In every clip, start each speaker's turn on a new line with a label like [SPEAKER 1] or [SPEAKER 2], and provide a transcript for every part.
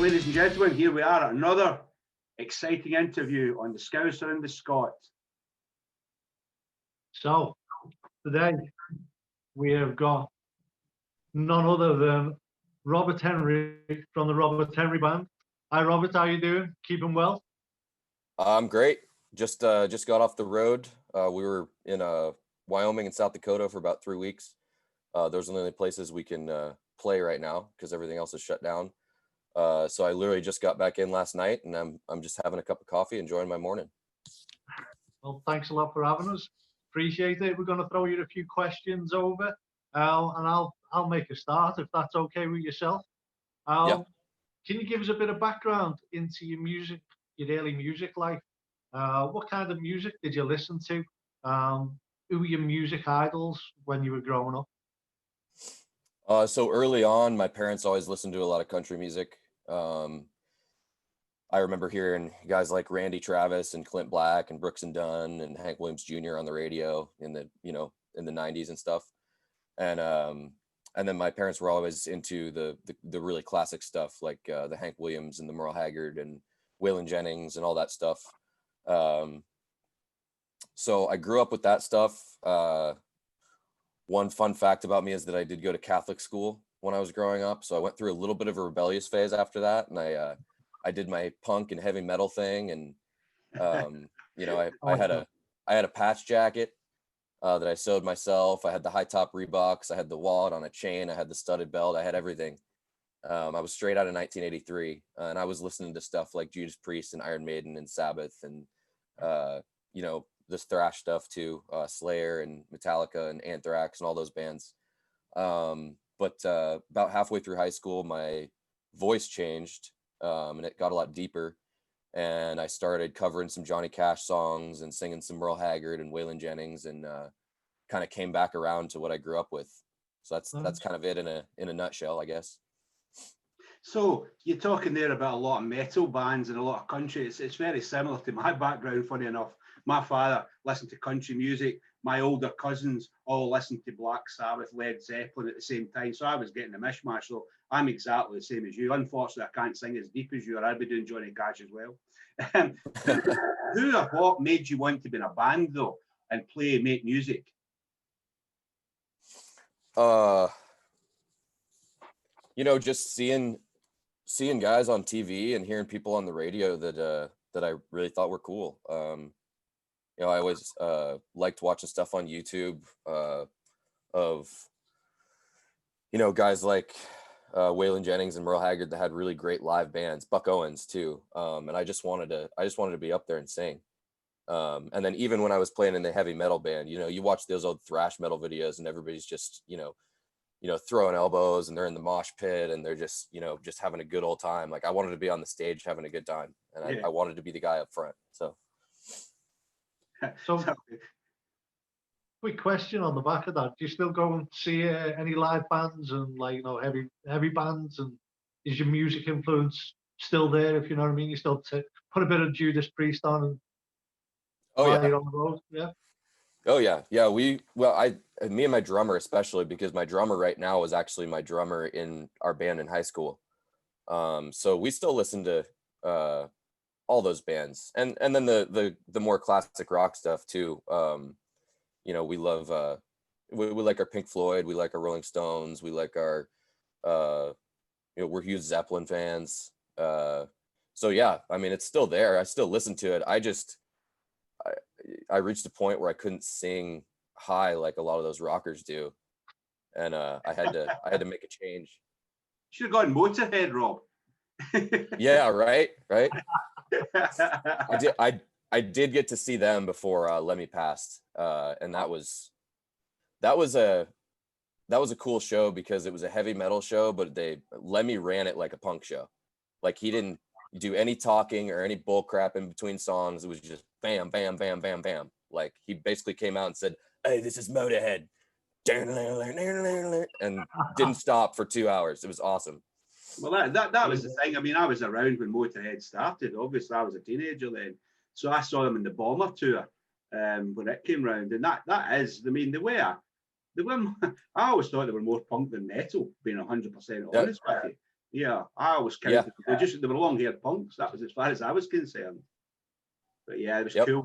[SPEAKER 1] ladies and gentlemen, here we are at another exciting interview on the Scouser and the Scot.
[SPEAKER 2] So, today we have got none other than Robert Henry from the Robert Henry Band. Hi, Robert. How you doing? Keeping well?
[SPEAKER 3] I'm great. Just got off the road. We were in Wyoming and South Dakota for about 3 weeks. Those are the only places we can play right now because everything else is shut down. So I literally just got back in last night, and I'm just having a cup of coffee, enjoying my morning.
[SPEAKER 2] Well, thanks a lot for having us. Appreciate it. We're going to throw you a few questions over, and I'll make a start if that's okay with yourself.
[SPEAKER 3] Yeah.
[SPEAKER 2] Can you give us a bit of background into your music, your early music life? What kind of music did you listen to? Who were your music idols when you were growing up?
[SPEAKER 3] So early on, my parents always listened to a lot of country music. I remember hearing guys like Randy Travis and Clint Black and Brooks and Dunn and Hank Williams Jr. on the radio in the 90s and stuff. And then my parents were always into the really classic stuff like the Hank Williams and the Merle Haggard and Waylon Jennings and all that stuff. So I grew up with that stuff. One fun fact about me is that I did go to Catholic school when I was growing up. So I went through a little bit of a rebellious phase after that. And I did my punk and heavy metal thing. And, I had a patch jacket that I sewed myself. I had the high top Reeboks. I had the wallet on a chain. I had the studded belt. I had everything. I was straight out of 1983. And I was listening to stuff like Judas Priest and Iron Maiden and Sabbath and, this thrash stuff too, Slayer and Metallica and Anthrax and all those bands. But about halfway through high school, my voice changed and it got a lot deeper. And I started covering some Johnny Cash songs and singing some Merle Haggard and Waylon Jennings, and kind of came back around to what I grew up with. So that's kind of it in a nutshell, I guess.
[SPEAKER 1] So you're talking there about a lot of metal bands and a lot of country. It's very similar to my background, funny enough. My father listened to country music. My older cousins all listened to Black Sabbath, Led Zeppelin at the same time. So I was getting a mishmash. So I'm exactly the same as you. Unfortunately, I can't sing as deep as you, or I'd be doing Johnny Cash as well. Who or what made you want to be in a band, though, and make music?
[SPEAKER 3] Just seeing guys on TV and hearing people on the radio that I really thought were cool. I always liked watching stuff on YouTube of guys like Waylon Jennings and Merle Haggard that had really great live bands, Buck Owens too. And I just wanted to be up there and sing. And then even when I was playing in the heavy metal band, you watch those old thrash metal videos and everybody's just, throwing elbows and they're in the mosh pit and they're just, just having a good old time. Like I wanted to be on the stage having a good time, and I wanted to be the guy up front. So
[SPEAKER 2] quick question on the back of that. Do you still go and see any live bands and heavy bands, and is your music influence still there, if you know what I mean? You still put a bit of Judas Priest on and you're on the road? Yeah. Oh yeah. Yeah. Me and my drummer, especially because my drummer right now is actually my drummer in our band in high school. So we still listen to all those bands and then the more classic rock stuff too. We love we like our Pink Floyd, we like our Rolling Stones, we like our we're huge Zeppelin fans. So yeah, I mean, it's still there. I still listen to it. I reached a point where I couldn't sing high like a lot of those rockers do, and I had to make a change.
[SPEAKER 1] Should have gone Motorhead, Rob.
[SPEAKER 3] Yeah, right. I did get to see them before Lemmy passed, and that was a cool show because it was a heavy metal show, but Lemmy ran it like a punk show. Like he didn't do any talking or any bull crap in between songs. It was just bam, bam, bam, bam, bam. Like he basically came out and said, "Hey, this is Motorhead," and didn't stop for 2 hours. It was awesome.
[SPEAKER 1] Well, that was the thing. I mean, I was around when Motorhead started. Obviously, I was a teenager then, so I saw them in the Bomber tour when it came round, and that is. I mean, they were. I always thought they were more punk than metal, being 100% honest with you. Yeah, I always
[SPEAKER 3] Yeah.
[SPEAKER 1] counted. They were long-haired punks. That was as far as I was concerned. But yeah, it was
[SPEAKER 3] Yep.
[SPEAKER 1] cool.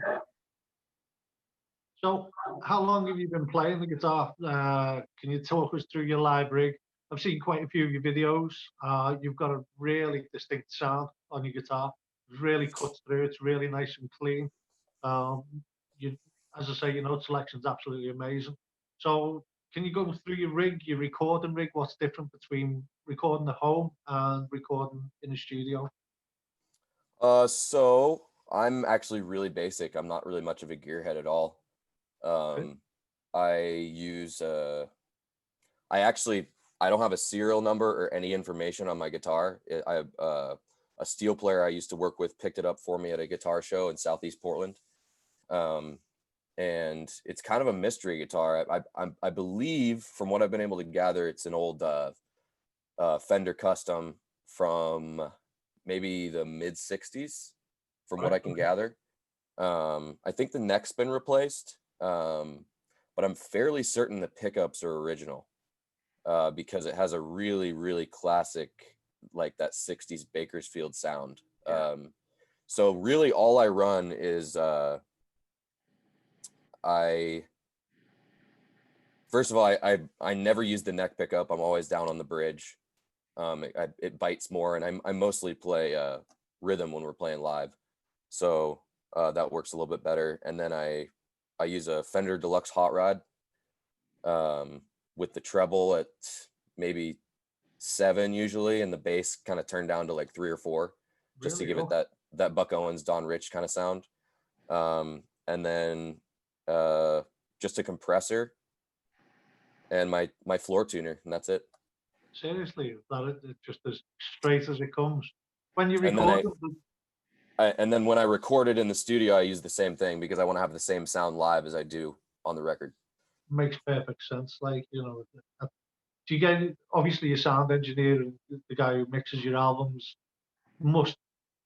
[SPEAKER 2] So, how long have you been playing the guitar? Can you talk us through your live rig? I've seen quite a few of your videos. You've got a really distinct sound on your guitar. It really cuts through. It's really nice and clean. Um, you, as I say, your note selection's absolutely amazing. So, can you go through your rig, your recording rig? What's different between recording at home and recording in a studio?
[SPEAKER 3] So I'm actually really basic. I'm not really much of a gearhead at all. I use I don't have a serial number or any information on my guitar. I have a steel player I used to work with picked it up for me at a guitar show in Southeast Portland. And it's kind of a mystery guitar. I believe, from what I've been able to gather, it's an old Fender Custom from maybe the mid 60s, from what I can gather. I think the neck's been replaced, but I'm fairly certain the pickups are original, because it has a really, really classic, like that 60s Bakersfield sound.
[SPEAKER 1] Yeah.
[SPEAKER 3] So really all I run is first of all, I never use the neck pickup. I'm always down on the bridge. It bites more, and I mostly play rhythm when we're playing live, so that works a little bit better. And then I use a Fender Deluxe Hot Rod with the treble at maybe 7 usually, and the bass kind of turned down to like 3 or 4, just to
[SPEAKER 2] Really?
[SPEAKER 3] give it that Buck Owens, Don Rich kind of sound. And then just a compressor and my floor tuner, and that's it.
[SPEAKER 2] Seriously, it's just as straight as it comes. When you
[SPEAKER 3] And then
[SPEAKER 2] record
[SPEAKER 3] and then when I record it in the studio, I use the same thing because I want to have the same sound live as I do on the record.
[SPEAKER 2] makes perfect sense. Like, do you get, obviously your sound engineer and the guy who mixes your albums must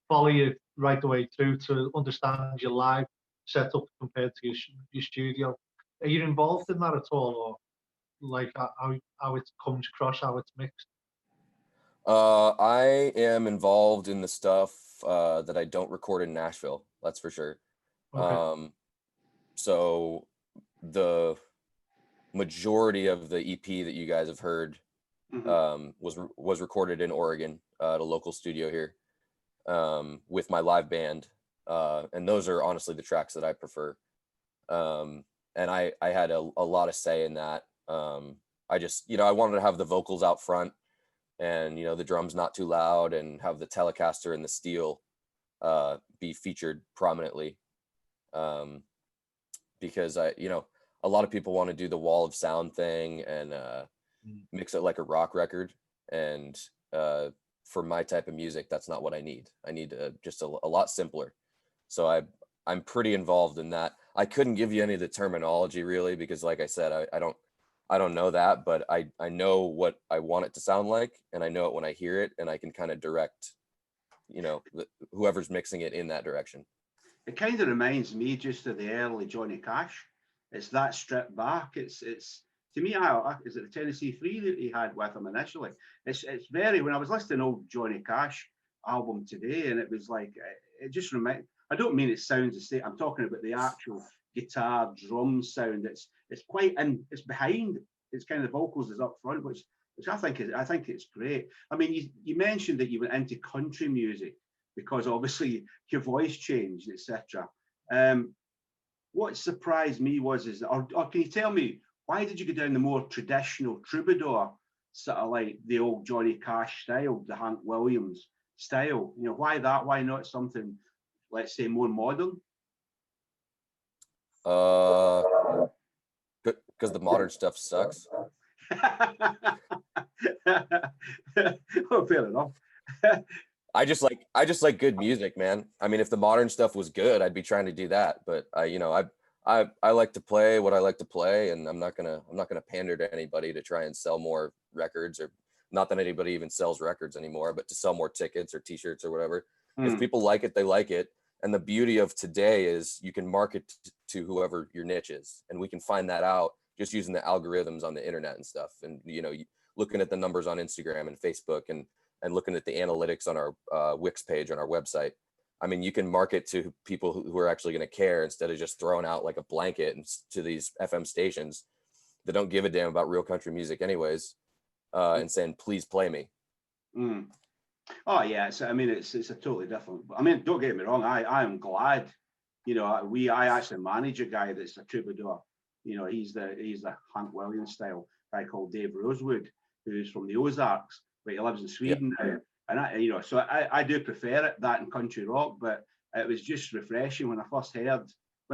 [SPEAKER 2] follow you right the way through to understand your live setup compared to your studio. Are you involved in that at all, or like how it comes across, how it's mixed?
[SPEAKER 3] I am involved in the stuff that I don't record in Nashville, that's for sure.
[SPEAKER 2] Okay.
[SPEAKER 3] So the majority of the EP that you guys have heard was recorded in Oregon at a local studio here, with my live band, and those are honestly the tracks that I prefer. And I had a lot of say in that. I just, I wanted to have the vocals out front, and the drums not too loud, and have the Telecaster and the steel be featured prominently, because a lot of people want to do the wall of sound thing and mix it like a rock record, and for my type of music, that's not what I need. I need just a lot simpler. So I'm pretty involved in that. I couldn't give you any of the terminology really, because like I said, I don't know that, but I know what I want it to sound like, and I know it when I hear it, and I can kind of direct, whoever's mixing it in that direction.
[SPEAKER 1] It kind of reminds me just of the early Johnny Cash. It's that stripped back. It's to me, is it the Tennessee Three that he had with him initially? It's very, when I was listening to old Johnny Cash album today, and it was like, it just reminds. I don't mean it sounds the same. I'm talking about the actual guitar drum sound. It's quite in. It's behind. It's kind of the vocals is up front, which I think it's great. I mean, you mentioned that you went into country music because obviously your voice changed, etc. What surprised me was or can you tell me, why did you go down the more traditional troubadour, sort of like the old Johnny Cash style, the Hank Williams style? Why that? Why not something, let's say, more modern?
[SPEAKER 3] Because the modern stuff sucks.
[SPEAKER 1] Oh, fair enough.
[SPEAKER 3] I just like good music, man. I mean, if the modern stuff was good, I'd be trying to do that. But I like to play what I like to play, and I'm not gonna pander to anybody to try and sell more records, or not that anybody even sells records anymore, but to sell more tickets or T-shirts or whatever. If people like it, they like it. And the beauty of today is you can market to whoever your niche is, and we can find that out just using the algorithms on the internet and stuff, and looking at the numbers on Instagram and Facebook, and and looking at the analytics on our Wix page on our website, I mean, you can market to people who are actually going to care instead of just throwing out like a blanket to these FM stations that don't give a damn about real country music anyways, and saying, please play me.
[SPEAKER 1] Mm. Oh yeah, I mean, it's a totally different. I mean, don't get me wrong. I am glad. You know, I actually manage a guy that's a troubadour. You know, he's the Hank Williams style guy called Dave Rosewood, who's from the Ozarks, but he lives in Sweden now. And you know, so I do prefer that in country rock, but it was just refreshing when I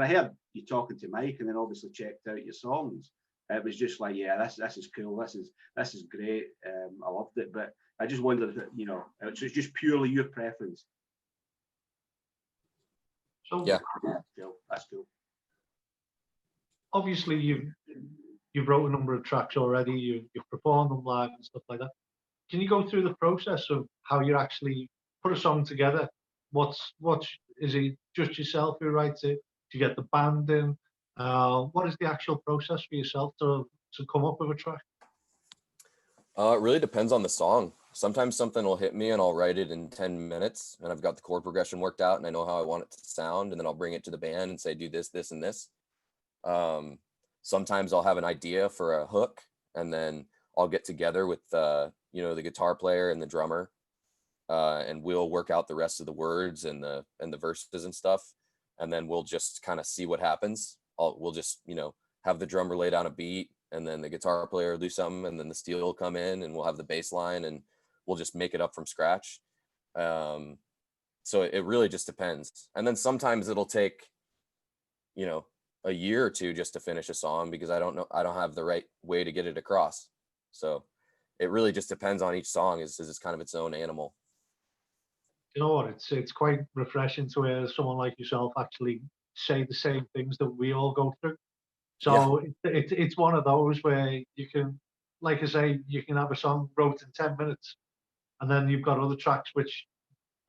[SPEAKER 1] heard you talking to Mike, and then obviously checked out your songs. It was just like, yeah, this is cool. This is great. I loved it, but I just wondered if, you know, it's just purely your preference.
[SPEAKER 2] So
[SPEAKER 3] yeah,
[SPEAKER 1] cool. That's cool.
[SPEAKER 2] Obviously, you've wrote a number of tracks already. You've performed them live and stuff like that. Can you go through the process of how you actually put a song together? What is it? Just yourself who writes it? Do you get the band in? What is the actual process for yourself to come up with a track?
[SPEAKER 3] It really depends on the song. Sometimes something will hit me and I'll write it in 10 minutes and I've got the chord progression worked out and I know how I want it to sound, and then I'll bring it to the band and say, do this, this, and this. Sometimes I'll have an idea for a hook, and then I'll get together with you know, the guitar player and the drummer, and we'll work out the rest of the words and the verses and stuff, and then we'll just kind of see what happens. We'll just, you know, have the drummer lay down a beat, and then the guitar player do something, and then the steel will come in, and we'll have the bass line, and we'll just make it up from scratch. So it really just depends. And then sometimes it'll take, you know, a year or two just to finish a song because I don't have the right way to get it across. So it really just depends on each song. It's kind of its own animal.
[SPEAKER 2] You know what? It's quite refreshing to hear someone like yourself actually say the same things that we all go through. So it's one of those where you can, like I say, you can have a song wrote in 10 minutes, and then you've got other tracks which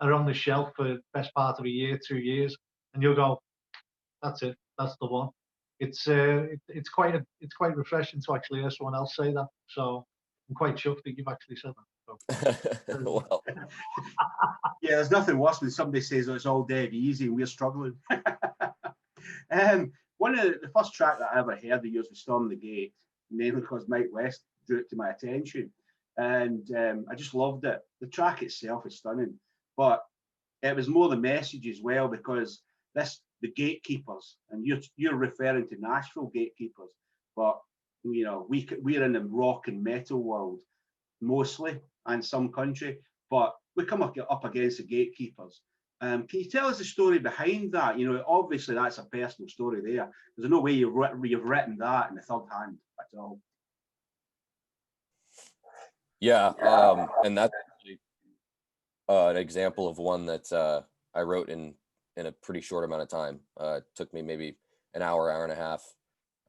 [SPEAKER 2] are on the shelf for the best part of a year, 2 years, and you'll go, that's it, that's the one. It's quite refreshing to actually hear someone else say that. So I'm quite chuffed that you've actually said that. So.
[SPEAKER 3] Well,
[SPEAKER 1] Yeah, there's nothing worse when somebody says, oh, it's all dead easy and we're struggling. One of the first track that I ever heard of yours was Storm the Gate, mainly because Mike West drew it to my attention. And I just loved it. The track itself is stunning, but it was more the message as well, because the gatekeepers, and you're referring to Nashville gatekeepers, but you know, we're in the rock and metal world mostly, and some country, but we come up against the gatekeepers. Can you tell us the story behind that? You know, obviously that's a personal story there. There's no way you've written that in the third hand at all.
[SPEAKER 3] yeah, and that's actually an example of one that I wrote in a pretty short amount of time. It took me maybe an hour and a half.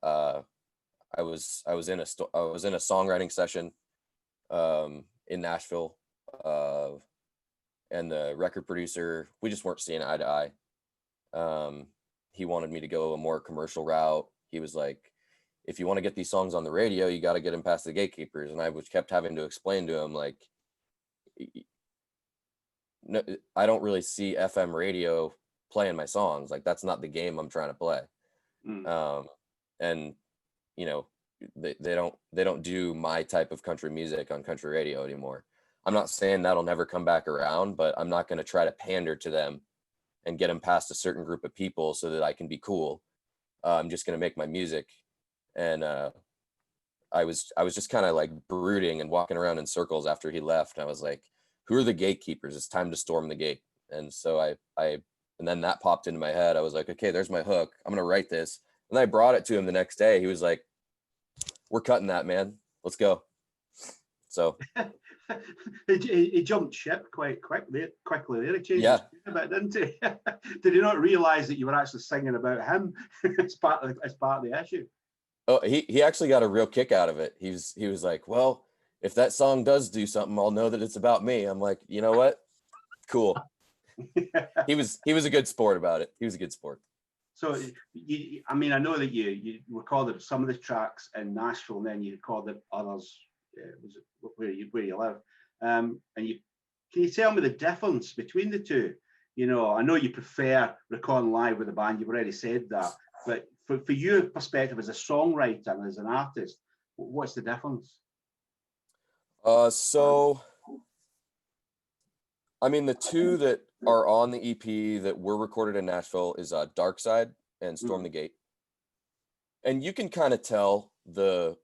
[SPEAKER 3] I was in a songwriting session in Nashville, and the record producer, we just weren't seeing eye to eye. He wanted me to go a more commercial route. He was like, if you want to get these songs on the radio, you got to get them past the gatekeepers. And I kept having to explain to him, like, no, I don't really see FM radio playing my songs. Like, that's not the game I'm trying to play. And you know, they don't do my type of country music on country radio anymore. I'm not saying that'll never come back around, but I'm not going to try to pander to them and get them past a certain group of people so that I can be cool. I'm just going to make my music. And I was just kind of like brooding and walking around in circles after he left. And I was like, who are the gatekeepers? It's time to storm the gate. And so and then that popped into my head. I was like, okay, there's my hook. I'm going to write this. And I brought it to him the next day. He was like, we're cutting that, man. Let's go. So
[SPEAKER 1] he jumped ship quite quickly there. He changed his tune a bit, didn't he? Did he not realize that you were actually singing about him as part of the issue?
[SPEAKER 3] Oh, he actually got a real kick out of it. He was like, well, if that song does do something, I'll know that it's about me. I'm like, you know what? Cool. He was a good sport about it. He was a good sport.
[SPEAKER 1] So, I mean, I know that you recorded some of the tracks in Nashville, and then you recorded others. Was it where you live? And you can you tell me the difference between the two? You know, I know you prefer recording live with a band. You've already said that, but for your perspective as a songwriter and as an artist, what's the difference?
[SPEAKER 3] So, I mean, the two that are on the EP that were recorded in Nashville is Dark Side and Storm the Gate. And you can kind of tell the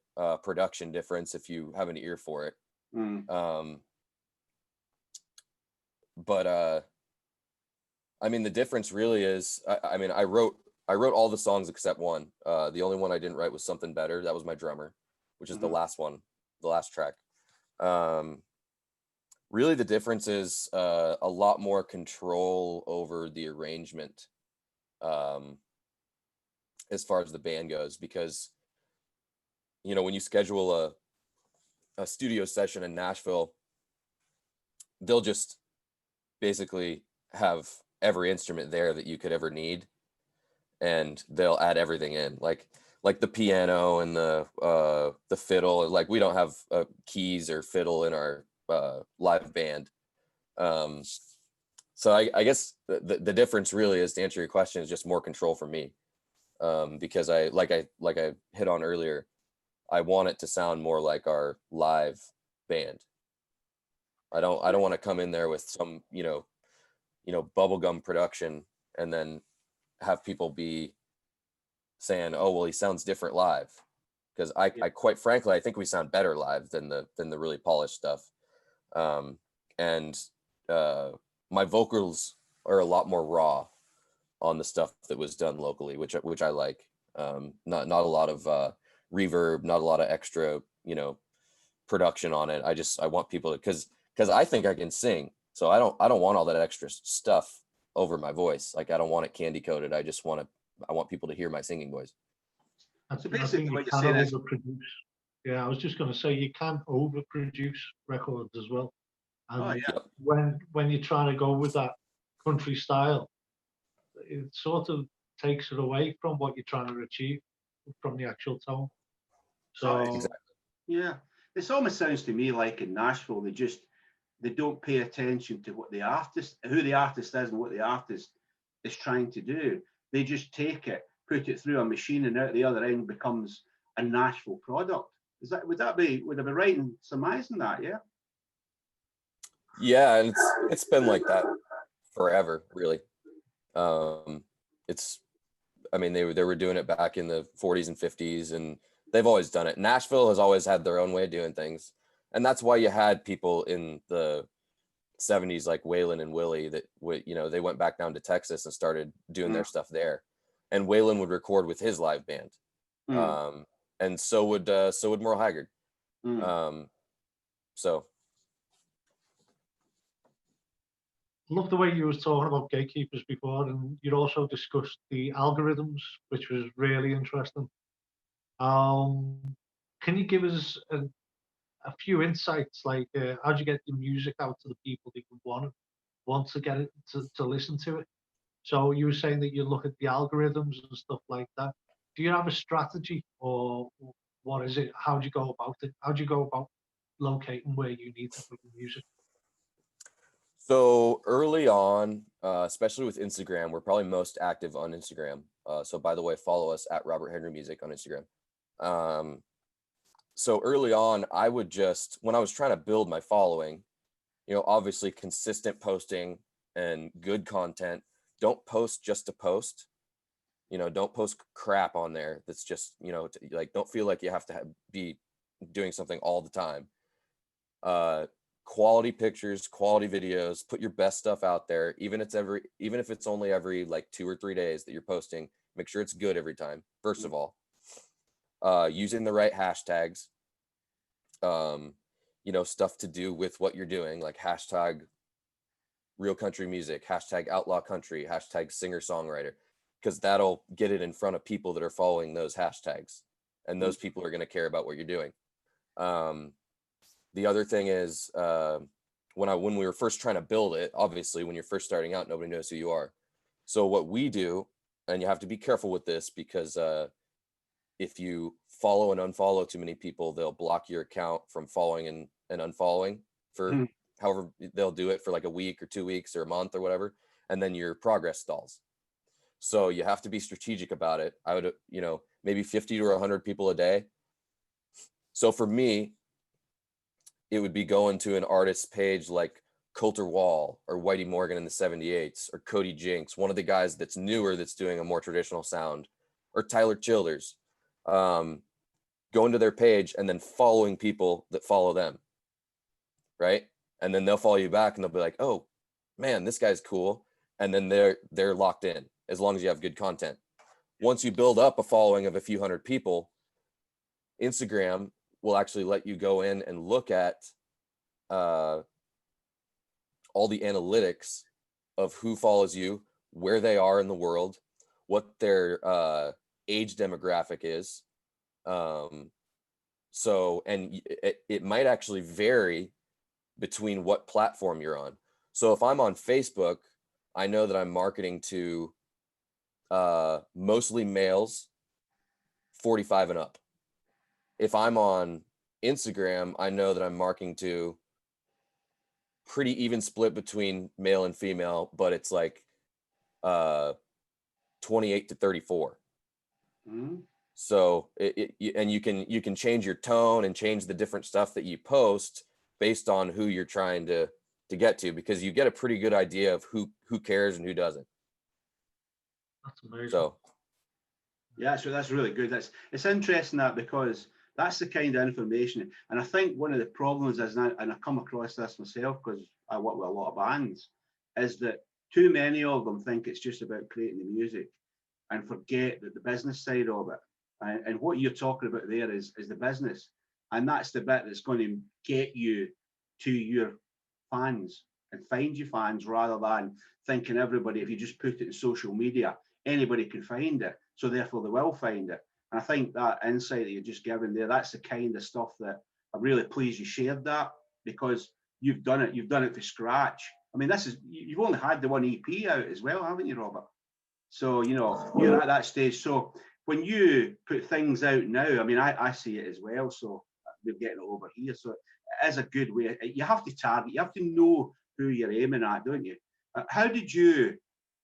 [SPEAKER 3] production difference if you have an ear for it. But I mean, the difference really is, I mean, I wrote all the songs except one. The only one I didn't write was Something Better. That was my drummer, which is the last one, the last track. Really, the difference is a lot more control over the arrangement as far as the band goes, because, you know, when you schedule a studio session in Nashville, they'll just basically have every instrument there that you could ever need, and they'll add everything in, like the piano and the fiddle. Like, we don't have keys or fiddle in our live band. So I guess the difference really is, to answer your question, is just more control for me, because I hit on earlier, I want it to sound more like our live band. I don't want to come in there with some, you know, bubblegum production and then have people be saying, oh, well, he sounds different live. Because I quite frankly, I think we sound better live than the really polished stuff. And my vocals are a lot more raw on the stuff that was done locally, which I like. Not a lot of reverb, not a lot of extra, you know, production on it. I want people to, because I think I can sing, so I don't want all that extra stuff over my voice. Like, I don't want it candy coated. I want people to hear my singing voice.
[SPEAKER 1] So basically, what
[SPEAKER 2] you
[SPEAKER 1] you're
[SPEAKER 2] can
[SPEAKER 1] saying is,
[SPEAKER 2] overproduce. Yeah, I was just going to say, you can overproduce records as well. And when you're trying to go with that country style, it sort of takes it away from what you're trying to achieve from the actual tone. So
[SPEAKER 3] exactly.
[SPEAKER 1] Yeah, it almost sounds to me like in Nashville, they don't pay attention to what who the artist is and what the artist is trying to do. They just take it, put it through a machine, and out the other end becomes a Nashville product. Would I be right in surmising that? Yeah.
[SPEAKER 3] Yeah, and it's been like that forever, really. I mean, they were doing it back in the 40s and 50s, and they've always done it. Nashville has always had their own way of doing things, and that's why you had people in the 70s like Waylon and Willie that you know, they went back down to Texas and started doing their stuff there. And Waylon would record with his live band, and so would Merle Haggard. So.
[SPEAKER 2] Love the way you was talking about gatekeepers before, and you also discussed the algorithms, which was really interesting. Can you give us a few insights, like how do you get your music out to the people that you want to get it to listen to it? So you were saying that you look at the algorithms and stuff like that. Do you have a strategy, or what is it? How do you go about it? How do you go about locating where you need to put your music?
[SPEAKER 3] So early on, especially with Instagram, we're probably most active on Instagram. So by the way, follow us at Robert Henry Music on Instagram. So early on, I would just, when I was trying to build my following, you know, obviously consistent posting and good content. Don't post just to post. You know, don't post crap on there that's just, you know, like, don't feel like you have to be doing something all the time. Quality pictures, quality videos, put your best stuff out there, even if it's only every like 2 or 3 days that you're posting. Make sure it's good every time, first of all. Using the right hashtags, you know, stuff to do with what you're doing, like hashtag real country music, hashtag outlaw country, hashtag singer songwriter, because that'll get it in front of people that are following those hashtags, and those people are going to care about what you're doing. The other thing is, when we were first trying to build it, obviously when you're first starting out, nobody knows who you are. So what we do, and you have to be careful with this, because if you follow and unfollow too many people, they'll block your account from following and unfollowing for however they'll do it for like a week or 2 weeks or a month or whatever, and then your progress stalls. So you have to be strategic about it. I would, maybe 50 to 100 people a day. So for me, it would be going to an artist's page like Coulter Wall or Whitey Morgan in the 78s or Cody Jinks, one of the guys that's newer that's doing a more traditional sound, or Tyler Childers, going to their page and then following people that follow them, right? And then they'll follow you back and they'll be like, oh man, this guy's cool. And then they're locked in as long as you have good content. Once you build up a following of a few hundred people, Instagram will actually let you go in and look at all the analytics of who follows you, where they are in the world, what their age demographic is. So, and it might actually vary between what platform you're on. So if I'm on Facebook, I know that I'm marketing to mostly males 45 and up. If I'm on Instagram, I know that I'm marketing to pretty even split between male and female, but it's like 28 to 34.
[SPEAKER 1] Mm-hmm.
[SPEAKER 3] So and you can change your tone and change the different stuff that you post based on who you're trying to get to, because you get a pretty good idea of who cares and who doesn't.
[SPEAKER 2] That's amazing.
[SPEAKER 3] So
[SPEAKER 1] yeah, so that's really good. It's interesting that, because that's the kind of information. And I think one of the problems is, and I come across this myself because I work with a lot of bands, is that too many of them think it's just about creating the music and forget that the business side of it. And what you're talking about there is the business. And that's the bit that's going to get you to your fans and find you fans, rather than thinking everybody, if you just put it in social media, anybody can find it. So therefore they will find it. And I think that insight that you're just giving there, that's the kind of stuff that I'm really pleased you shared that, because you've done it from scratch. I mean, you've only had the one EP out as well, haven't you, Robert? So, you're at that stage. So when you put things out now, I mean, I see it as well. So we're getting it over here. So it is a good way. You have to target, you have to know who you're aiming at, don't you? How did you,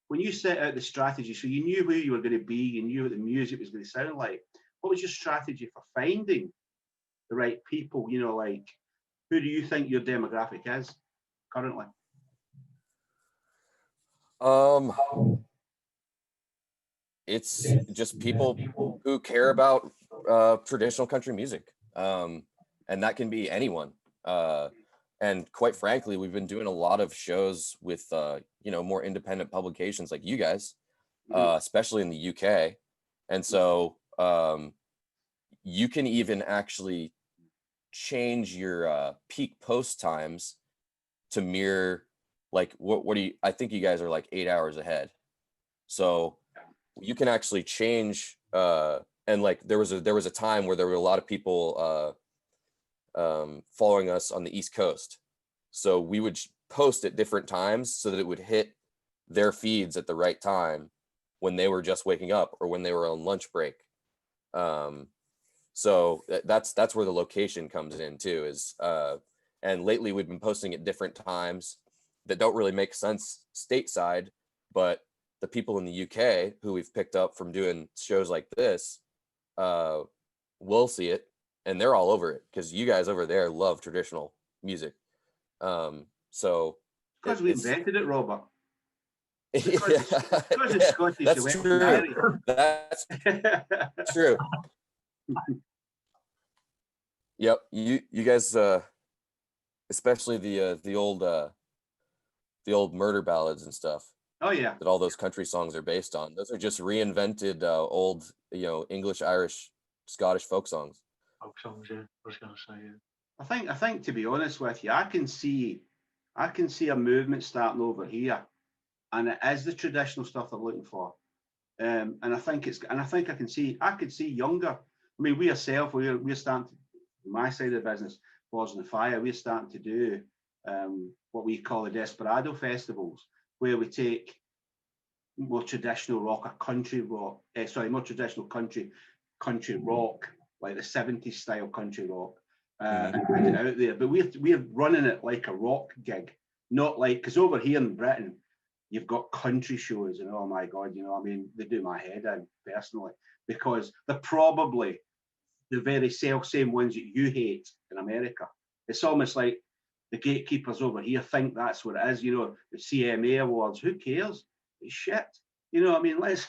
[SPEAKER 1] when you set out the strategy, so you knew who you were going to be, you knew what the music was going to sound like, what was your strategy for finding the right people? Like, who do you think your demographic is currently?
[SPEAKER 3] It's just people who care about traditional country music, and that can be anyone. And quite frankly, we've been doing a lot of shows with more independent publications like you guys, especially in the UK. And so you can even actually change your peak post times to mirror, like, what do you, I think you guys are like 8 hours ahead. So you can actually change, and like there was a time where there were a lot of people following us on the East Coast. So we would post at different times so that it would hit their feeds at the right time when they were just waking up or when they were on lunch break. So that's where the location comes in too, is and lately we've been posting at different times that don't really make sense stateside, but the people in the UK who we've picked up from doing shows like this will see it, and they're all over it, because you guys over there love traditional music. So
[SPEAKER 1] because we invented it, Robert.
[SPEAKER 3] Yeah,
[SPEAKER 1] because it's Scottish.
[SPEAKER 3] That's true. That's true. Yep, you guys, especially the old murder ballads and stuff.
[SPEAKER 1] Oh yeah.
[SPEAKER 3] That all those country songs are based on. Those are just reinvented old, English, Irish, Scottish folk songs.
[SPEAKER 2] Folk songs, yeah. I was going to say, yeah.
[SPEAKER 1] I think to be honest with you, I can see a movement starting over here, and it is the traditional stuff they're looking for. And I think I can see younger. I mean, we ourselves, we're starting to, my side of the business, Balls in the Fire, we're starting to do what we call the Desperado festivals, where we take more traditional rock, or country rock, more traditional country rock, like the 70s style country rock, and put it out there. But we're running it like a rock gig, not like, because over here in Britain, you've got country shows, and oh my God, I mean, they do my head in personally, because they're probably the very same ones that you hate in America. It's almost like the gatekeepers over here think that's what it is. The CMA awards. Who cares? It's shit. I mean, let's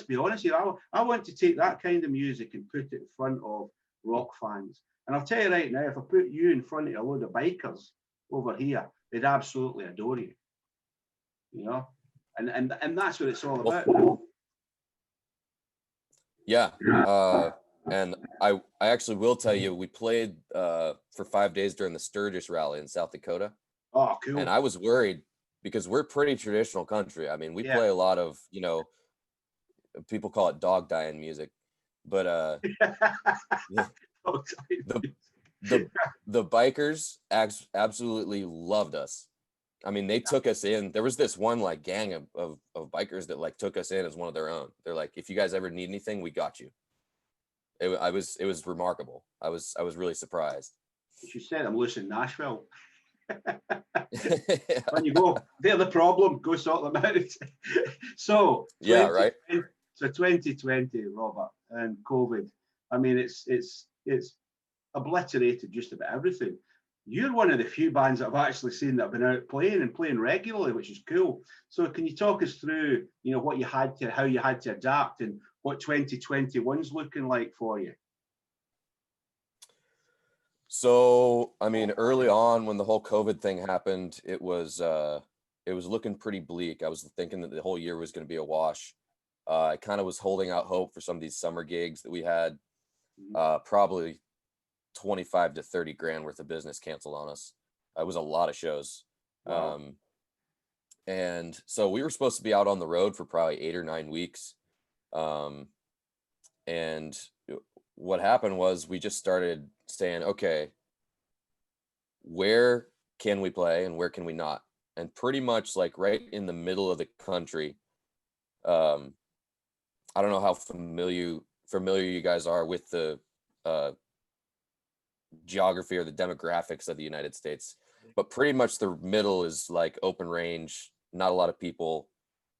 [SPEAKER 1] be honest here. I want to take that kind of music and put it in front of rock fans. And I'll tell you right now, if I put you in front of a load of bikers over here, they'd absolutely adore you. And that's what it's all about.
[SPEAKER 3] Yeah. And I actually will tell you, we played for 5 days during the Sturgis rally in South Dakota.
[SPEAKER 1] Oh, cool.
[SPEAKER 3] And I was worried because we're pretty traditional country. I mean, we play a lot of, people call it dog dying music, but the bikers absolutely loved us. I mean, they took us in. There was this one like gang of bikers that like took us in as one of their own. They're like, if you guys ever need anything, we got you. It was remarkable. I was really surprised.
[SPEAKER 1] She said, I'm loose in Nashville. When you go, they're the problem. Go sort them out. So
[SPEAKER 3] right.
[SPEAKER 1] So 2020, Robert, and COVID. I mean, it's obliterated just about everything. You're one of the few bands that I've actually seen that have been out playing regularly, which is cool. So can you talk us through, how you had to adapt and what 2021's looking like for you?
[SPEAKER 3] So, I mean, early on when the whole COVID thing happened, it was looking pretty bleak. I was thinking that the whole year was going to be a wash. I kind of was holding out hope for some of these summer gigs that we had, probably 25 to 30 grand worth of business canceled on us. It was a lot of shows.
[SPEAKER 1] Wow.
[SPEAKER 3] And so we were supposed to be out on the road for probably 8 or 9 weeks. And what happened was we just started saying, okay, where can we play and where can we not? And pretty much like right in the middle of the country. I don't know how familiar you guys are with the geography or the demographics of the United States, but pretty much the middle is like open range, not a lot of people.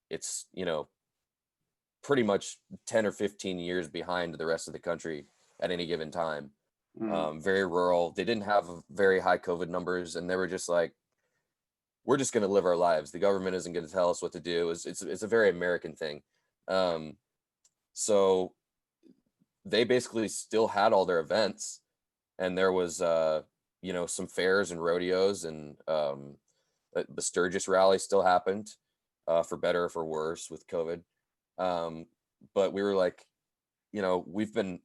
[SPEAKER 3] It's, pretty much 10 or 15 years behind the rest of the country at any given time. Very rural. They didn't have very high COVID numbers, and they were just like, we're just going to live our lives. The government isn't going to tell us what to do. It's a very American thing. So they basically still had all their events, and there was some fairs and rodeos, and the Sturgis rally still happened, for better or for worse with COVID. But we were like, we've been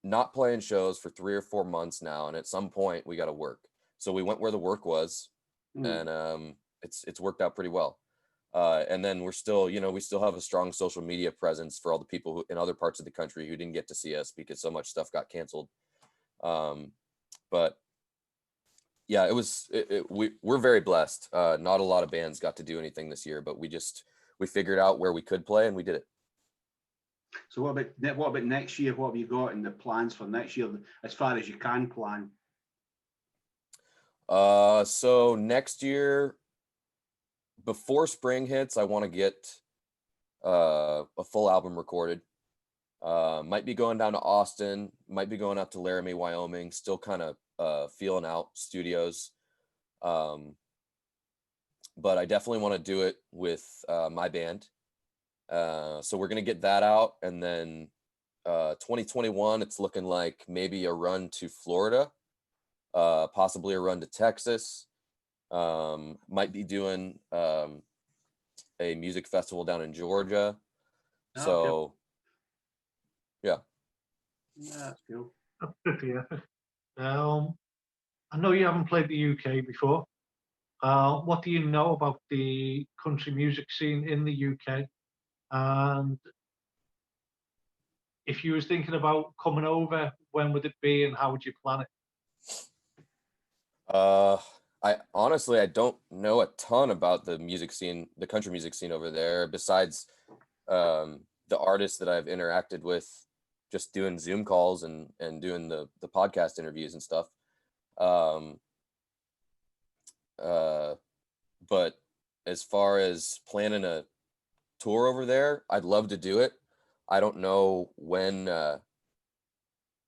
[SPEAKER 3] not playing shows for 3 or 4 months now, and at some point we got to work. So we went where the work was, and it's worked out pretty well. And then we're still, we still have a strong social media presence for all the people who, in other parts of the country who didn't get to see us because so much stuff got canceled. But yeah, we're very blessed. Not a lot of bands got to do anything this year, but we figured out where we could play and we did it.
[SPEAKER 1] So what about next year? What have you got in the plans for next year, as far as you can plan?
[SPEAKER 3] So next year, before spring hits, I want to get a full album recorded. Might be going down to Austin, might be going out to Laramie, Wyoming, still kind of feeling out studios. But I definitely want to do it with my band. So we're going to get that out. And then 2021, it's looking like maybe a run to Florida, possibly a run to Texas. Might be doing a music festival down in Georgia.
[SPEAKER 1] Oh,
[SPEAKER 3] so
[SPEAKER 1] okay.
[SPEAKER 3] Yeah,
[SPEAKER 1] that's cool.
[SPEAKER 2] That's good, yeah. I know you haven't played the UK before. What do you know about the country music scene in the UK? And if you was thinking about coming over, when would it be and how would you plan it?
[SPEAKER 3] I honestly, I don't know a ton about the music scene, the country music scene over there, besides the artists that I've interacted with just doing Zoom calls and doing the podcast interviews and stuff. But as far as planning a tour over there, I'd love to do it. I don't know when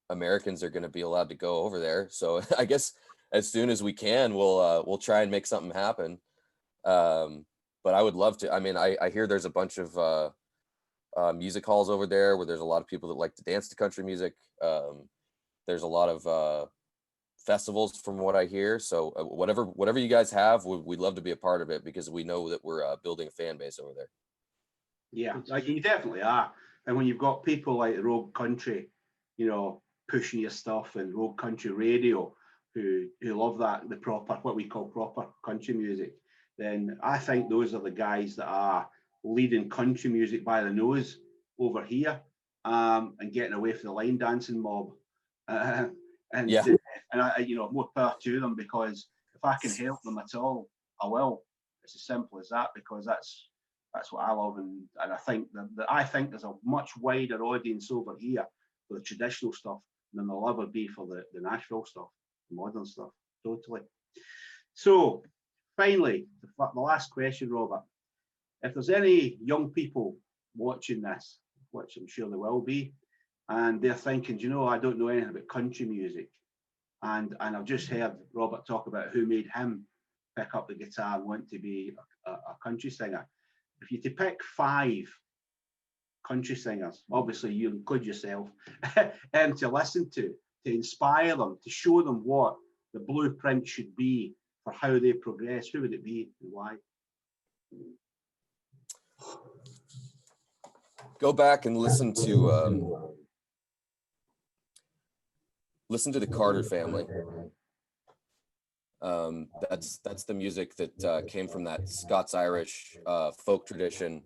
[SPEAKER 3] Americans are going to be allowed to go over there, so I guess as soon as we can, we'll try and make something happen. But I would love to. I mean, I hear there's a bunch of music halls over there where there's a lot of people that like to dance to country music. There's a lot of festivals from what I hear. So whatever you guys have, we'd love to be a part of it, because we know that we're building a fan base over there.
[SPEAKER 1] Yeah, like you definitely are. And when you've got people like Rogue Country, you know, pushing your stuff, and Rogue Country Radio, who love that, the proper, what we call proper country music, then I think those are the guys that are leading country music by the nose over here, and getting away from the line dancing mob. And
[SPEAKER 3] Yeah.
[SPEAKER 1] and I, you know, more power to them, because if I can help them at all, I will. It's as simple as that, because that's what I love, and I think that there's a much wider audience over here for the traditional stuff than there'll ever be for the Nashville stuff, the modern stuff. Totally. So finally, the last question, Robert. If there's any young people watching this, which I'm sure there will be, and they're thinking, you know, I don't know anything about country music, and I've just heard Robert talk about who made him pick up the guitar and want to be a country singer. If you to pick 5 country singers, obviously you include yourself, and to listen to inspire them, to show them what the blueprint should be for how they progress, who would it be and why?
[SPEAKER 3] Go back and listen to the Carter family. That's the music that came from that Scots Irish folk tradition,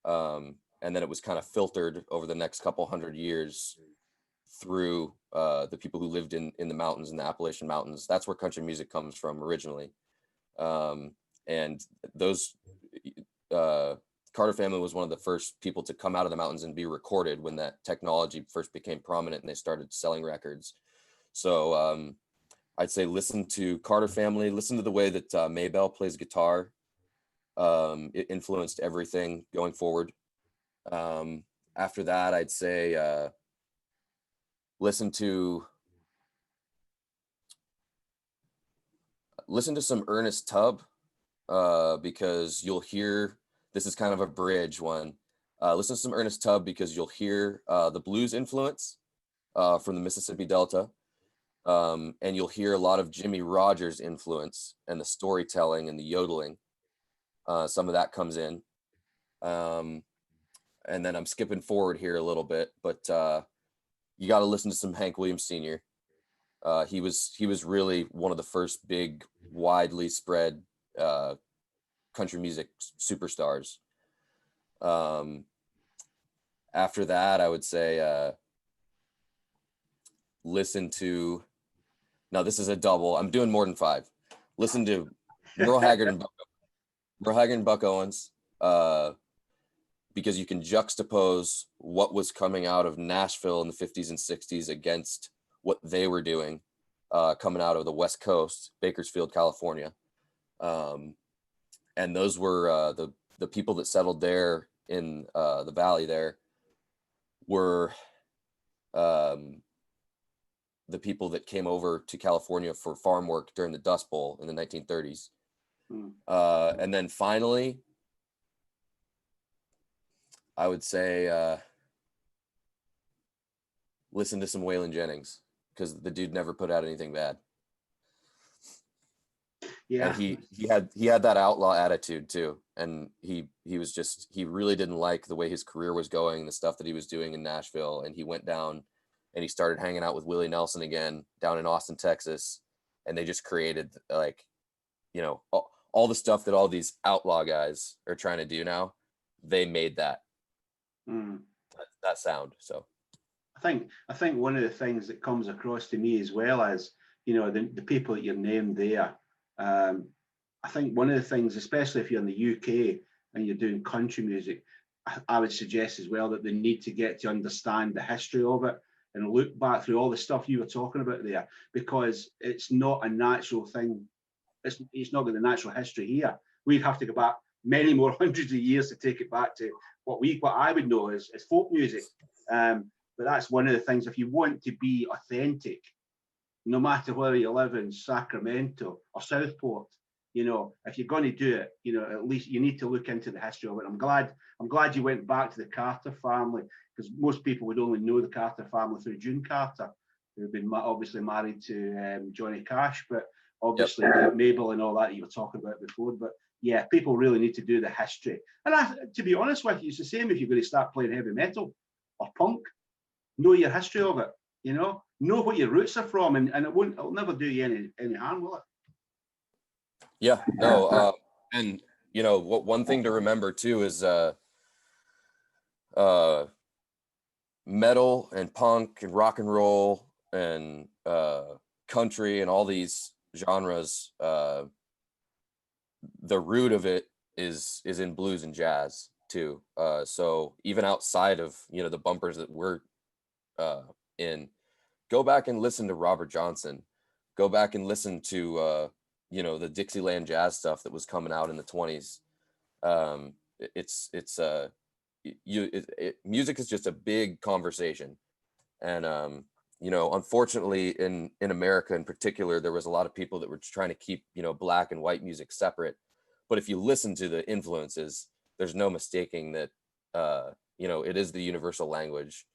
[SPEAKER 3] and then it was kind of filtered over the next couple hundred years through the people who lived in the mountains, in the Appalachian Mountains. That's where country music comes from originally, and those Carter family was one of the first people to come out of the mountains and be recorded when that technology first became prominent and they started selling records. So I'd say listen to Carter family, listen to the way that Maybelle plays guitar. It influenced everything going forward. After that, I'd say listen to some Ernest Tubb, because you'll hear, this is kind of a bridge one. Listen to some Ernest Tubb, because you'll hear the blues influence from the Mississippi Delta. And you'll hear a lot of Jimmy Rogers influence and the storytelling and the yodeling. Some of that comes in. And then I'm skipping forward here a little bit, but you got to listen to some Hank Williams Sr. He was really one of the first big, widely spread country music superstars. After that, I would say listen to, now this is a double, I'm doing more than 5. Listen to Merle Haggard and Buck Owens, because you can juxtapose what was coming out of Nashville in the 50s and 60s against what they were doing coming out of the West Coast, Bakersfield, California. And those were the people that settled there in the valley there were the people that came over to California for farm work during the Dust Bowl in the 1930s. And then finally, I would say listen to some Waylon Jennings, because the dude never put out anything bad. Yeah, and he had that outlaw attitude too, and he really didn't like the way his career was going, the stuff that he was doing in Nashville, and he went down and he started hanging out with Willie Nelson again down in Austin, Texas, and they just created, like, you know, all the stuff that all these outlaw guys are trying to do now. They made that sound. So
[SPEAKER 1] I think one of the things that comes across to me, as well as, you know, the people that you've named there, I think one of the things, especially if you're in the UK and you're doing country music, I would suggest as well that they need to get to understand the history of it and look back through all the stuff you were talking about there, because it's not a natural thing. It's not got the natural history here. We'd have to go back many more hundreds of years to take it back to what I would know as folk music. But that's one of the things. If you want to be authentic, no matter whether you live in Sacramento or Southport, you know, if you're going to do it, you know, at least you need to look into the history of it. I'm glad you went back to the Carter family, because most people would only know the Carter family through June Carter, who've been obviously married to Johnny Cash, but obviously Mabel and all that you were talking about before. But yeah, people really need to do the history. And to be honest with you, it's the same if you're going to start playing heavy metal or punk. Know your history of it, you know what your roots are from, and it'll never do you any harm, will it?
[SPEAKER 3] Yeah, no, and you know what? One thing to remember too is metal and punk and rock and roll and country and all these genres. The root of it is in blues and jazz too. So even outside of, you know, the bumpers that we're in, go back and listen to Robert Johnson. Go back and listen to you know, the Dixieland jazz stuff that was coming out in the 20s. Music is just a big conversation, and you know, unfortunately in America in particular, there was a lot of people that were trying to keep, you know, black and white music separate. But if you listen to the influences, there's no mistaking that you know, it is the universal language,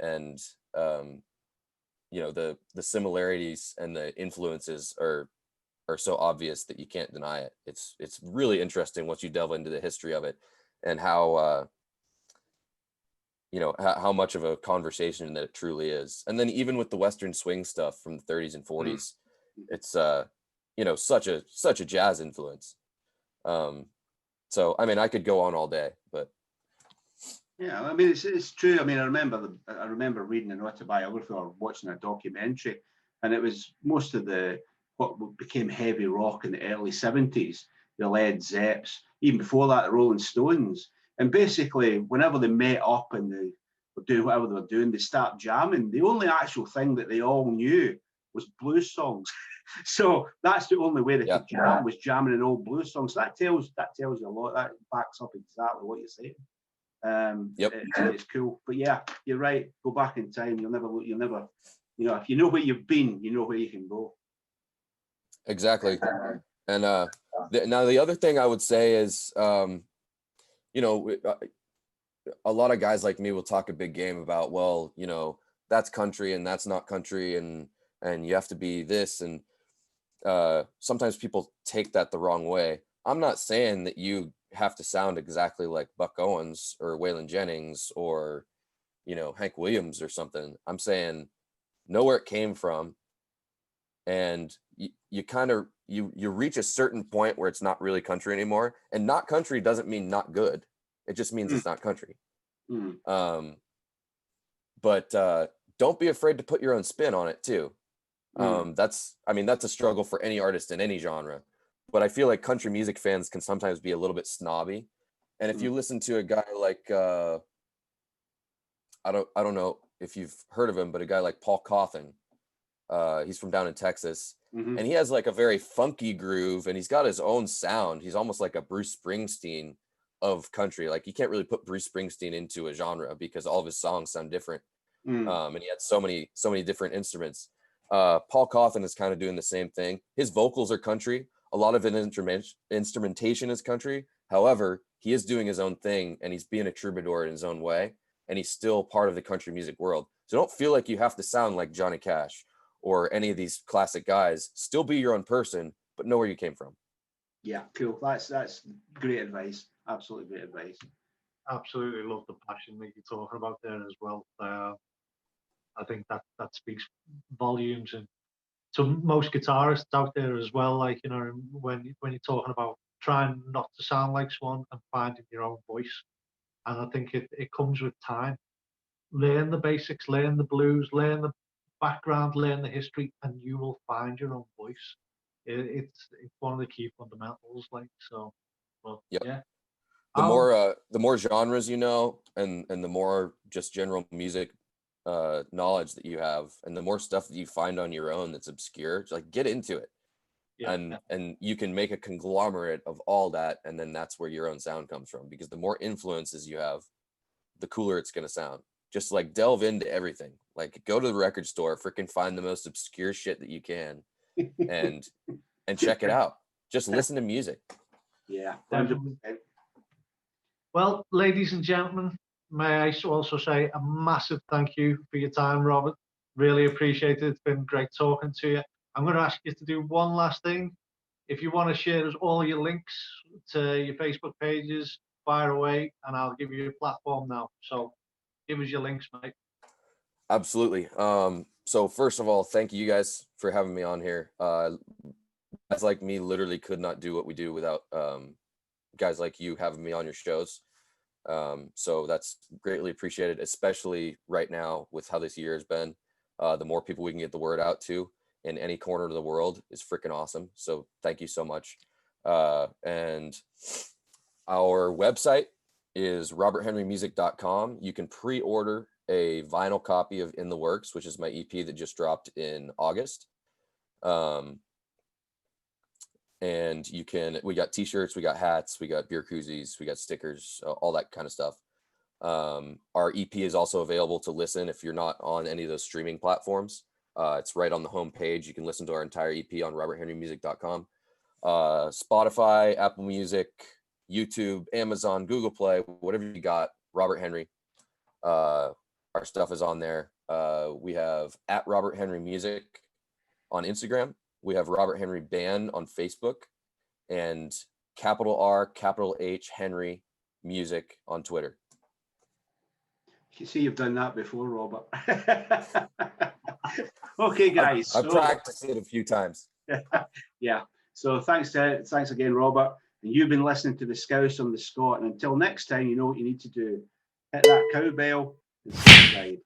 [SPEAKER 3] and you know, the similarities and the influences are so obvious that you can't deny it. It's really interesting once you delve into the history of it, and how you know, how much of a conversation that it truly is. And then even with the Western swing stuff from the 30s and 40s, it's you know, such a jazz influence. So I mean, I could go on all day, but
[SPEAKER 1] yeah, I mean, it's true. I mean, I remember reading an autobiography or watching a documentary, and it was most of what became heavy rock in the early 70s, the Led Zepps, even before that, the Rolling Stones. And basically, whenever they met up and they were doing whatever they were doing, they start jamming. The only actual thing that they all knew was blues songs. So that's the only way they could jam, was jamming an old blues song. So that tells you a lot. That backs up exactly what you're saying. It's cool. But yeah, you're right. Go back in time. You'll never, you know, if you know where you've been, you know where you can go.
[SPEAKER 3] Exactly. And now the other thing I would say is, you know, a lot of guys like me will talk a big game about, well, you know, that's country and that's not country, and you have to be this, and sometimes people take that the wrong way. I'm not saying that you have to sound exactly like Buck Owens or Waylon Jennings or, you know, Hank Williams or something. I'm saying know where it came from, and you kind of you reach a certain point where it's not really country anymore. And not country doesn't mean not good. It just means it's not country. But don't be afraid to put your own spin on it too. That's a struggle for any artist in any genre. But I feel like country music fans can sometimes be a little bit snobby. And if you listen to a guy like I don't know if you've heard of him, but a guy like Paul Cauthen, he's from down in Texas, and he has like a very funky groove, and he's got his own sound. He's almost like a Bruce Springsteen of country. Like, you can't really put Bruce Springsteen into a genre because all of his songs sound different. And he had so many different instruments. Paul Cauthen is kind of doing the same thing. His vocals are country. A lot of his instrumentation is country. However, he is doing his own thing, and he's being a troubadour in his own way, and he's still part of the country music world. So don't feel like you have to sound like Johnny Cash or any of these classic guys. Still be your own person, but know where you came from.
[SPEAKER 1] Yeah, cool. That's great advice. Absolutely great advice.
[SPEAKER 2] Absolutely love the passion that you're talking about there as well. I think that speaks volumes, and to most guitarists out there as well. Like, you know, when you're talking about trying not to sound like someone and finding your own voice, and I think it comes with time. Learn the basics, learn the blues, learn the background, learn the history, and you will find your own voice. It's one of the key fundamentals. Like, so, well, yeah.
[SPEAKER 3] the more genres you know, and the more just general music knowledge that you have, and the more stuff that you find on your own that's obscure, just like get into it. And you can make a conglomerate of all that, and then that's where your own sound comes from, because the more influences you have, the cooler it's going to sound. Just like delve into everything. Like go to the record store, freaking find the most obscure shit that you can, and check it out. Just listen to music.
[SPEAKER 1] Yeah, 100%.
[SPEAKER 2] Well, ladies and gentlemen, may I also say a massive thank you for your time, Robert. Really appreciate it. It's been great talking to you. I'm going to ask you to do one last thing. If you want to share us all your links to your Facebook pages, fire away, and I'll give you a platform now. So give us your links, mate.
[SPEAKER 3] Absolutely. So first of all, thank you guys for having me on here. Guys like me literally could not do what we do without guys like you having me on your shows. So that's greatly appreciated, especially right now with how this year has been. The more people we can get the word out to in any corner of the world is freaking awesome. So thank you so much. And our website is roberthenrymusic.com. You can pre-order a vinyl copy of In the Works, which is my EP that just dropped in August. And we got t-shirts, we got hats, we got beer koozies, we got stickers, all that kind of stuff. Our EP is also available to listen if you're not on any of those streaming platforms. It's right on the home page. You can listen to our entire EP on roberthenrymusic.com. Spotify, Apple Music, YouTube, Amazon, Google Play, whatever you got, Robert Henry. Our stuff is on there. We have at Robert Henry Music on Instagram. We have Robert Henry Band on Facebook, and capital R, capital H, Henry Music on Twitter.
[SPEAKER 1] You see, you've done that before, Robert. Okay, guys.
[SPEAKER 3] I've practiced it a few times.
[SPEAKER 1] Yeah. So thanks again, Robert. And you've been listening to the Scouser on the Scot. And until next time, you know what you need to do. Hit that cowbell and subscribe.